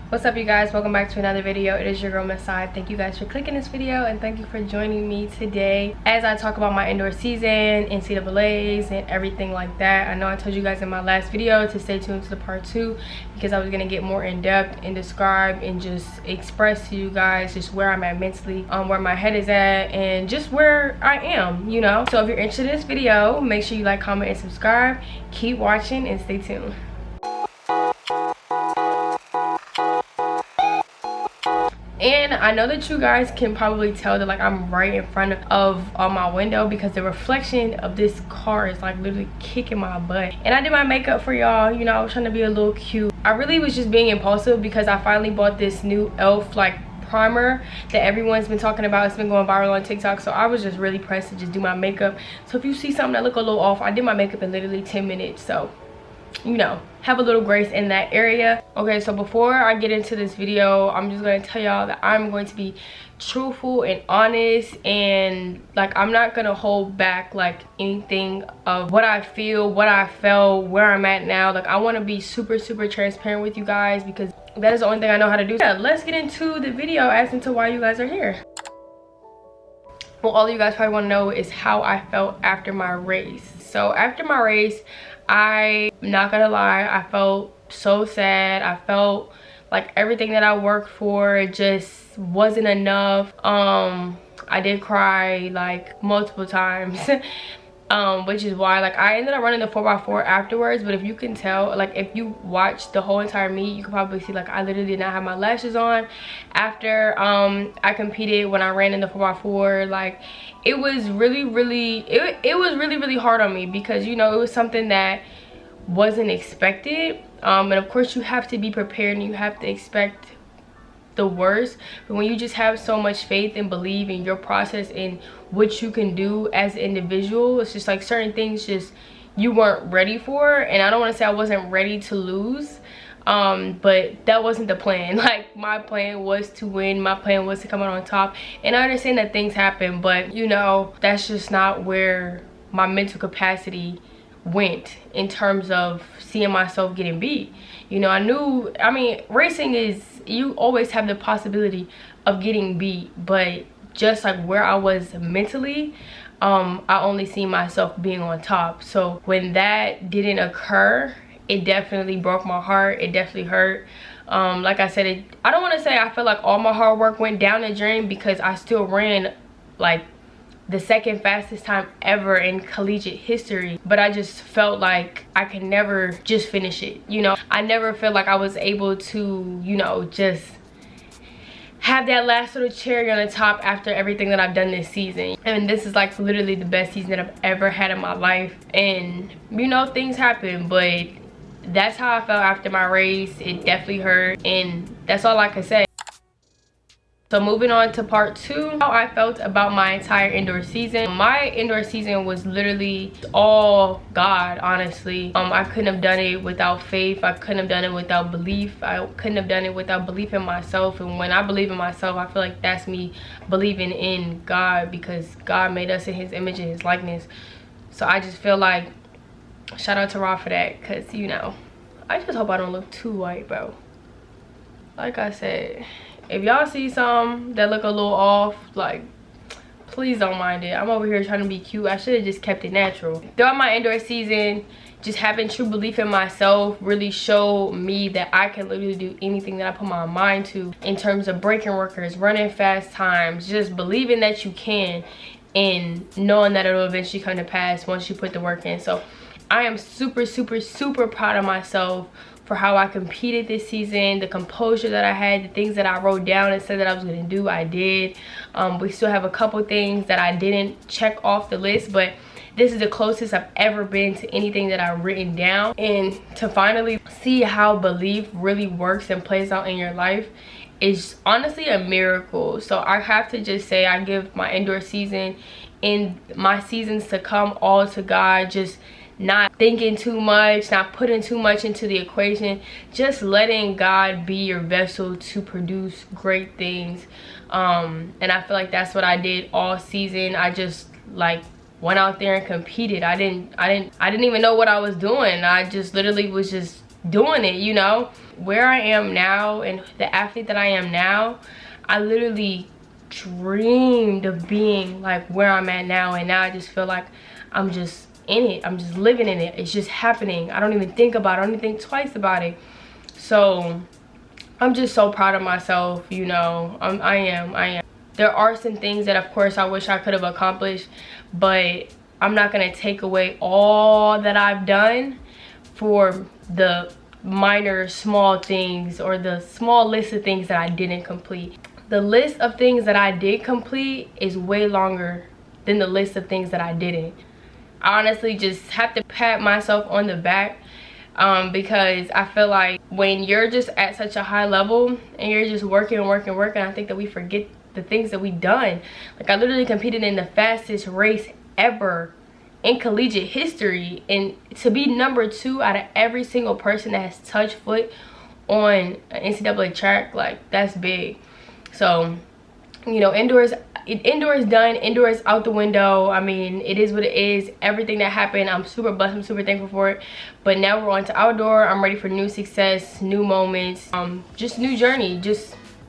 What's up, you guys? Welcome back to another video. It is your girl Miss Sai. Thank you guys for clicking this video and thank you for joining me today as I talk about my indoor season, NCAAs, and everything like that. I know I told you guys in my last video to stay tuned to the part 2 because I was going to get more in depth and describe and just express to you guys just where I'm at mentally, where my head is at, and just where I am, you know. So if you're interested in this video, make sure you like, comment, and subscribe. Keep watching and stay tuned. And I know that you guys can probably tell that like I'm right in front of my window because the reflection of this car is like literally kicking my butt. And I did my makeup for y'all, you know, I was trying to be a little cute. I really was just being impulsive because I finally bought this new elf like primer that everyone's been talking about. It's been going viral on TikTok, so I was just really pressed to just do my makeup. So if you see something that look a little off, I did my makeup in literally 10 minutes, so you know, have a little grace in that area. Okay, so before I get into this video, I'm just going to tell y'all that I'm going to be truthful and honest, and like I'm not gonna hold back like anything of what I feel, what I felt, where I'm at now. Like I want to be super transparent with you guys because that is the only thing I know how to do. Yeah, let's get into the video as into why you guys are here. Well, all of you guys probably want to know is how I felt after my race. So after my race, I'm not gonna lie, I felt so sad. I felt like everything that I worked for just wasn't enough. I did cry like multiple times. Which is why like I ended up running the 4x4 afterwards. But if you can tell, like if you watch the whole entire meet, you can probably see like I literally did not have my lashes on after I competed. When I ran in the 4x4, like it was really it was really hard on me because, you know, it was something that wasn't expected. And of course you have to be prepared and you have to expect the worst, but when you just have so much faith and believe in your process and what you can do as an individual, it's just like certain things just you weren't ready for. And I don't want to say I wasn't ready to lose, but that wasn't the plan. Like my plan was to win, my plan was to come out on top, and I understand that things happen, but you know, that's just not where my mental capacity went in terms of seeing myself getting beat. You know, I mean racing is, you always have the possibility of getting beat, but just like where I was mentally, I only see myself being on top. So when that didn't occur, it definitely broke my heart. It definitely hurt. Like I said, I don't want to say I feel like all my hard work went down the drain because I still ran like the second fastest time ever in collegiate history, but I just felt like I could never just finish it. You know, I never felt like I was able to, you know, just have that last little cherry on the top after everything that I've done this season. And this is like literally the best season that I've ever had in my life. And you know, things happen, but that's how I felt after my race. It definitely hurt, and that's all I can say. So moving on to part 2, how I felt about my entire indoor season. My indoor season was literally all God, honestly. I couldn't have done it without faith. I couldn't have done it without belief. I couldn't have done it without belief in myself. And when I believe in myself, I feel like that's me believing in God, because God made us in his image and his likeness. So I just feel like, shout out to Ra for that, because, you know, I just hope I don't look too white, bro. Like I said, if y'all see some that look a little off, like, please don't mind it. I'm over here trying to be cute. I should have just kept it natural. Throughout my indoor season, just having true belief in myself really showed me that I can literally do anything that I put my mind to, in terms of breaking records, running fast times, just believing that you can, and knowing that it'll eventually come to pass once you put the work in. So I am super proud of myself for how I competed this season, the composure that I had, the things that I wrote down and said that I was going to do, I did. We still have a couple things that I didn't check off the list, but this is the closest I've ever been to anything that I've written down. And to finally see how belief really works and plays out in your life is honestly a miracle. So I have to just say I give my indoor season and my seasons to come all to God. Just not thinking too much, not putting too much into the equation, just letting God be your vessel to produce great things. And I feel like that's what I did all season. I just like went out there and competed. I didn't even know what I was doing. I just literally was just doing it, you know. Where I am now and the athlete that I am now, I literally dreamed of being like where I'm at now, and now I just feel like I'm just in it. I'm just living in it. It's just happening. I don't even think about it. I don't even think twice about it. So I'm just so proud of myself, you know. I am. There are some things that of course I wish I could have accomplished, but I'm not gonna take away all that I've done for the minor small things or the small list of things that I didn't complete. The list of things that I did complete is way longer than the list of things that I didn't. I honestly just have to pat myself on the back, because I feel like when you're just at such a high level and you're just working, I think that we forget the things that we've done. Like, I literally competed in the fastest race ever in collegiate history, and to be number 2 out of every single person that has touched foot on an NCAA track, like, that's big. So, you know, indoors done, indoors out the window. I mean, it is what it is. Everything that happened, I'm super blessed, I'm super thankful for it. But now we're on to outdoor. I'm ready for new success, new moments, just new journey.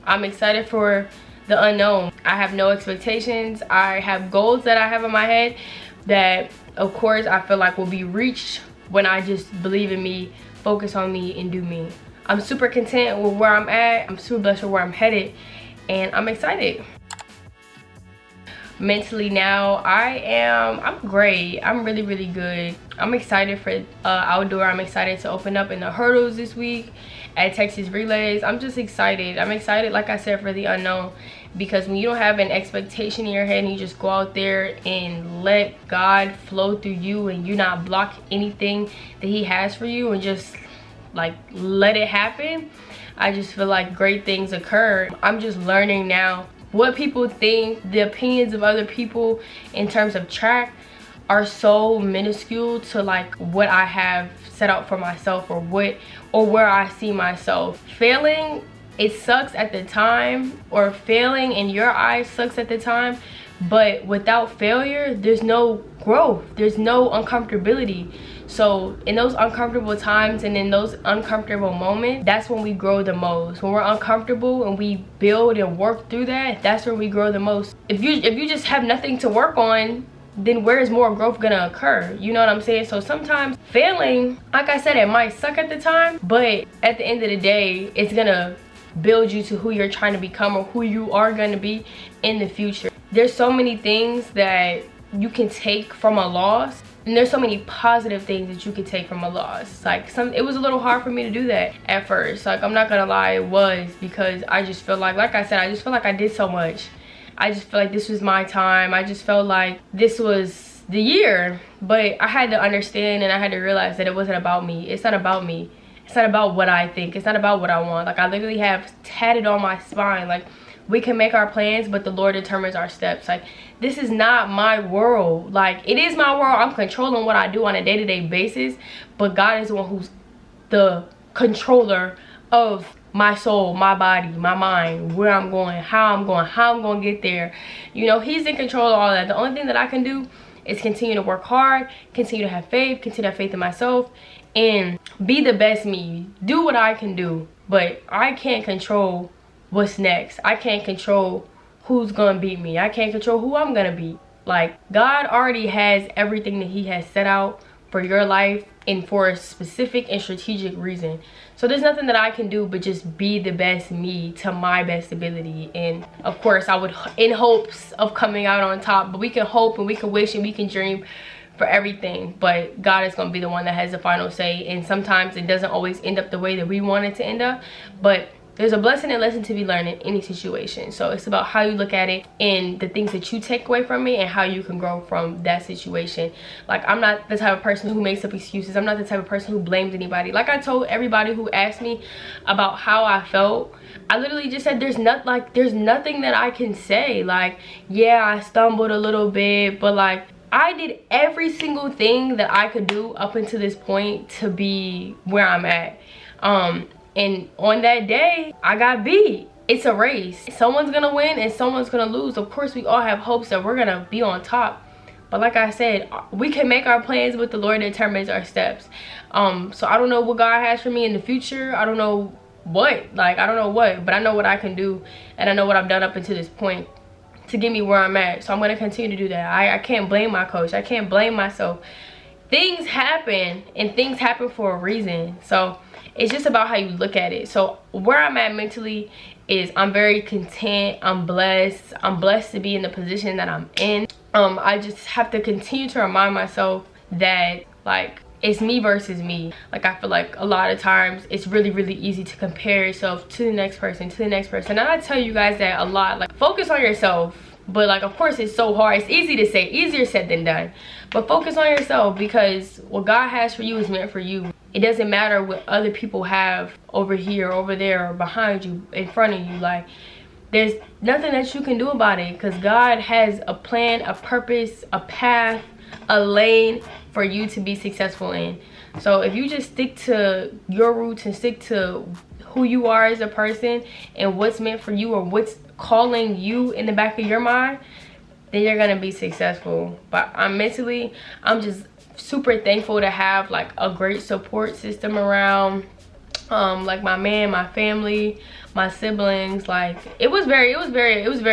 I'm excited for the unknown. I have no expectations. I have goals that I have in my head that, of course, I feel like will be reached when I just believe in me, focus on me, and do me. I'm super content with where I'm at. I'm super blessed with where I'm headed, and I'm excited. Mentally now, I'm great. I'm really good. I'm excited for outdoor. I'm excited to open up in the hurdles this week at Texas Relays. I'm just excited. I'm excited, like I said, for the unknown, because when you don't have an expectation in your head and you just go out there and let God flow through you and you not block anything that he has for you and just like let it happen, I just feel like great things occur. I'm just learning now what people think, the opinions of other people in terms of track are so minuscule to like what I have set out for myself, or where I see myself. Failing, it sucks at the time, or failing in your eyes sucks at the time, but without failure, there's no growth, there's no uncomfortability. So in those uncomfortable times and in those uncomfortable moments, that's when we grow the most. When we're uncomfortable and we build and work through that, that's when we grow the most. If you just have nothing to work on, then where is more growth gonna occur? You know what I'm saying? So sometimes failing, like I said, it might suck at the time, but at the end of the day, it's gonna build you to who you're trying to become, or who you are going to be in the future. There's so many things that you can take from a loss, and there's so many positive things that you can take from a loss. Like, it was a little hard for me to do that at first. Like, I'm not gonna lie, it was, because I just feel like I said, I just feel like I did so much. I just feel like this was my time. I just felt like this was the year. But I had to understand and I had to realize that it wasn't about me. It's not about me. It's not about what I think. It's not about what I want. Like, I literally have tatted on my spine, like, we can make our plans, but the Lord determines our steps. Like, this is not my world. Like, it is my world. I'm controlling what I do on a day-to-day basis, but God is the one who's the controller of my soul, my body, my mind, where I'm going, how I'm going to get there. You know, he's in control of all that. The only thing that I can do is continue to work hard, continue to have faith in myself, and be the best me. Do what I can do, but I can't control what's next. I can't control who's gonna beat me. I can't control who I'm gonna beat. Like, God already has everything that he has set out for your life and for a specific and strategic reason. So there's nothing that I can do but just be the best me to my best ability. And of course, I would, in hopes of coming out on top, but we can hope and we can wish and we can dream for everything, but God is going to be the one that has the final say. And sometimes it doesn't always end up the way that we want it to end up, but there's a blessing and lesson to be learned in any situation. So it's about how you look at it and the things that you take away from it and how you can grow from that situation. Like, I'm not the type of person who makes up excuses. I'm not the type of person who blames anybody. Like I told everybody who asked me about how I felt, I literally just said there's nothing that I can say. Like, yeah, I stumbled a little bit, but like, I did every single thing that I could do up until this point to be where I'm at. And on that day, I got beat. It's a race. Someone's gonna win and someone's gonna lose. Of course, we all have hopes that we're gonna be on top, But like I said, we can make our plans, but the Lord determines our steps. So I don't know what God has for me in the future. I don't know what, like, I don't know what, but I know what I can do, and I know what I've done up until this point to get me where I'm at. So I'm going to continue to do that. I can't blame my coach. I can't blame myself. Things happen, and things happen for a reason. So it's just about how you look at it. So where I'm at mentally is I'm very content. I'm blessed. I'm blessed to be in the position that I'm in. I just have to continue to remind myself that, like, it's me versus me. Like, I feel like a lot of times it's really, really easy to compare yourself to the next person, And I tell you guys that a lot. Like, focus on yourself. But, like, of course, it's so hard. It's easy to say, easier said than done. But focus on yourself, because what God has for you is meant for you. It doesn't matter what other people have over here, over there, or behind you, in front of you. Like, there's nothing that you can do about it, because God has a plan, a purpose, a path, a lane for you to be successful in. So if you just stick to your roots and stick to who you are as a person and what's meant for you, or what's calling you in the back of your mind, then you're gonna be successful. But I'm just super thankful to have, like, a great support system around, like my man, my family, my siblings. Like, it was very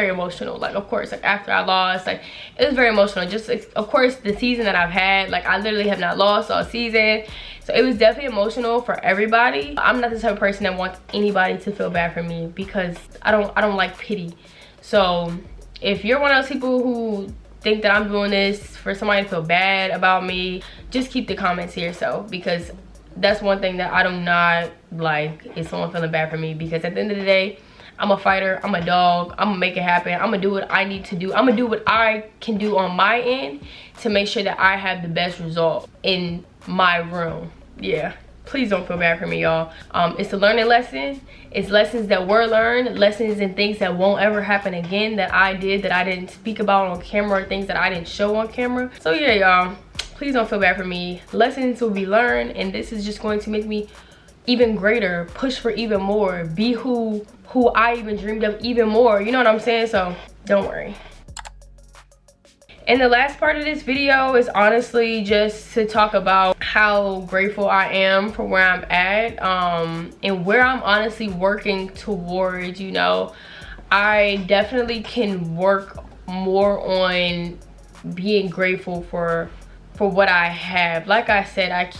emotional. Like, of course, like, after I lost, like, it was very emotional. Just, of course, the season that I've had, like, I literally have not lost all season. So it was definitely emotional for everybody. I'm not the type of person that wants anybody to feel bad for me, because I don't like pity. So if you're one of those people who think that I'm doing this for somebody to feel bad about me, just keep the comments to yourself, because that's one thing that I do not like, is someone feeling bad for me. Because at the end of the day, I'm a fighter, I'm a dog, I'm gonna make it happen. I'm gonna do what I need to do. I'm gonna do what I can do on my end to make sure that I have the best result in my room. Yeah, please don't feel bad for me, y'all. It's a learning lesson. It's lessons that were learned, lessons and things that won't ever happen again, that I did, that I didn't speak about on camera, or things that I didn't show on camera. So yeah, y'all, please don't feel bad for me. Lessons will be learned, and this is just going to make me even greater, push for even more, be who I even dreamed of even more. You know what I'm saying? So don't worry. And the last part of this video is honestly just to talk about how grateful I am for where I'm at, and where I'm honestly working towards. You know, I definitely can work more on being grateful for what I have. Like I said,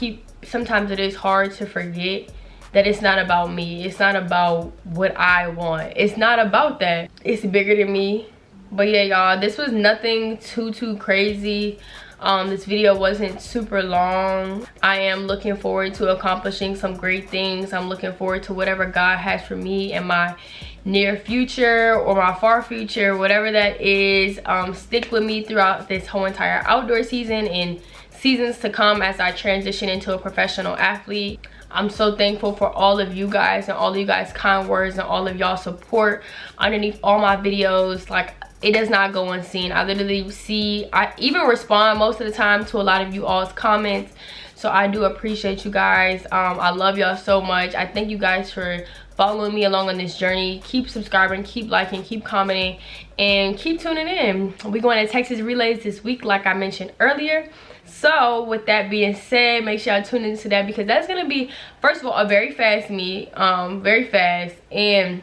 sometimes it is hard to forget that it's not about me. It's not about what I want. It's not about that. It's bigger than me. But yeah, y'all, this was nothing too crazy. This video wasn't super long. I am looking forward to accomplishing some great things. I'm looking forward to whatever God has for me in my near future or my far future, whatever that is. Stick with me throughout this whole entire outdoor season and seasons to come as I transition into a professional athlete. I'm so thankful for all of you guys and all of you guys' kind words and all of y'all support underneath all my videos. Like, it does not go unseen. I literally I even respond most of the time to a lot of you all's comments. So I do appreciate you guys. I love y'all so much. I thank you guys for following me along on this journey. Keep subscribing, keep liking, keep commenting, and keep tuning in. We're going to Texas Relays this week, like I mentioned earlier. So with that being said, make sure y'all tune into that, because that's going to be, first of all, a very fast meet, very fast, and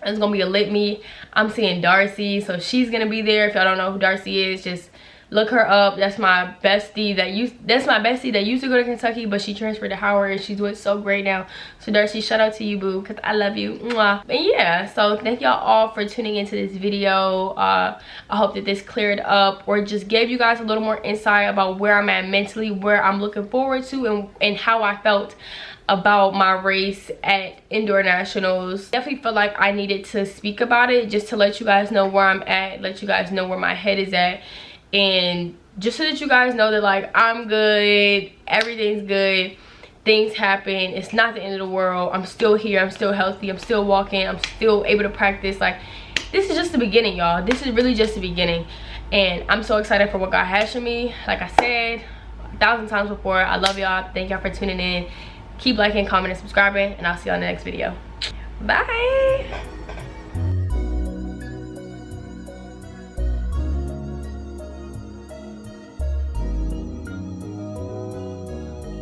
it's going to be a lit meet. I'm seeing Darcy, so she's going to be there. If y'all don't know who Darcy is, just look her up. That's my bestie that used to go to Kentucky, but she transferred to Howard and she's doing so great now. So Darcy, shout out to you, boo, because I love you. Mwah. And yeah, so thank y'all all for tuning into this video. I hope that this cleared up or just gave you guys a little more insight about where I'm at mentally, where I'm looking forward to, and how I felt about my race at indoor nationals. Definitely felt like I needed to speak about it, just to let you guys know where I'm at, let you guys know where my head is at, and just so that you guys know that, like, I'm good, everything's good, things happen, it's not the end of the world. I'm still here, I'm still healthy, I'm still walking, I'm still able to practice. Like, this is just the beginning, y'all. This is really just the beginning, and I'm so excited for what God has for me. Like I said 1,000 times before, I love y'all. Thank y'all for tuning in. Keep liking, commenting, subscribing, and I'll see y'all in the next video. Bye.